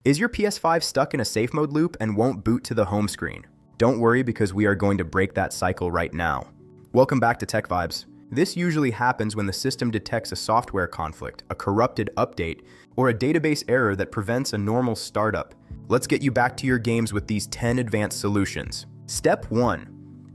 Is your PS5 stuck in a safe mode loop and won't boot to the home screen? Don't worry, because we are going to break that cycle right now. Welcome back to Tech Vibes. This usually happens when the system detects a software conflict, a corrupted update, or a database error that prevents a normal startup. Let's get you back to your games with these 10 advanced solutions. Step 1.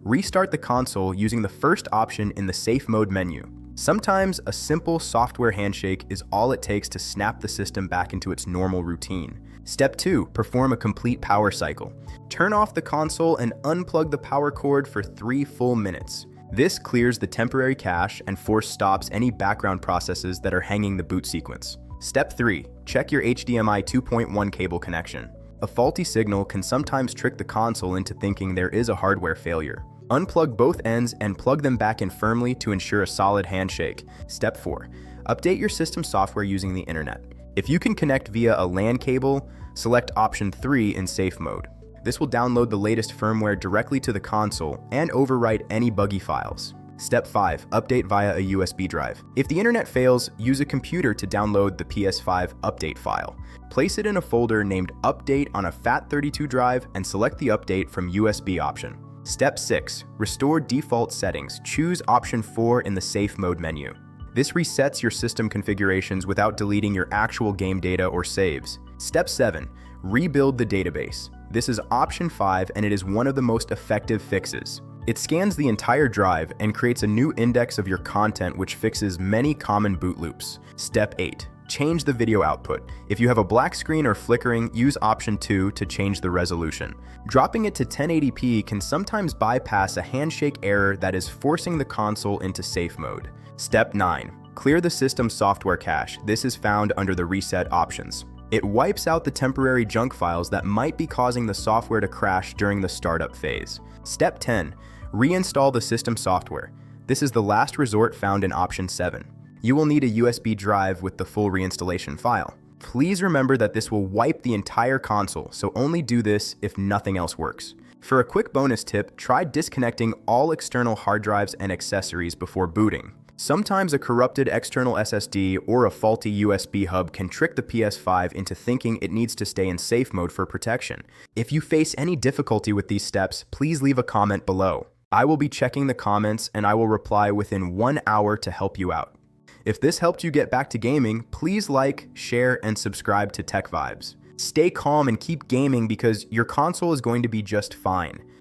Restart the console using the first option in the safe mode menu. Sometimes a simple software handshake is all it takes to snap the system back into its normal routine. Step 2. Perform a complete power cycle. Turn off the console and unplug the power cord for 3 full minutes. This clears the temporary cache and force stops any background processes that are hanging the boot sequence. Step 3. Check your HDMI 2.1 cable connection. A faulty signal can sometimes trick the console into thinking there is a hardware failure. Unplug both ends and plug them back in firmly to ensure a solid handshake. Step 4. Update your system software using the internet. If you can connect via a LAN cable, select option 3 in safe mode. This will download the latest firmware directly to the console and overwrite any buggy files. Step 5. Update via a USB drive. If the internet fails, use a computer to download the PS5 update file. Place it in a folder named Update on a FAT32 drive and select the update from USB option. Step 6. Restore default settings. Choose option 4 in the safe mode menu. This resets your system configurations without deleting your actual game data or saves. Step 7. Rebuild the database. This is option 5 and it is one of the most effective fixes. It scans the entire drive and creates a new index of your content, which fixes many common boot loops. Step 8. Change the video output. If you have a black screen or flickering, use option 2 to change the resolution. Dropping it to 1080p can sometimes bypass a handshake error that is forcing the console into safe mode. Step 9. Clear the system software cache. This is found under the reset options. It wipes out the temporary junk files that might be causing the software to crash during the startup phase. Step 10. Reinstall the system software. This is the last resort found in option 7. You will need a USB drive with the full reinstallation file. Please remember that this will wipe the entire console, so only do this if nothing else works. For a quick bonus tip, try disconnecting all external hard drives and accessories before booting. Sometimes a corrupted external SSD or a faulty USB hub can trick the PS5 into thinking it needs to stay in safe mode for protection. If you face any difficulty with these steps, please leave a comment below. I will be checking the comments and I will reply within 1 hour to help you out. If this helped you get back to gaming, please like, share, and subscribe to Tech Vibes. Stay calm and keep gaming because your console is going to be just fine.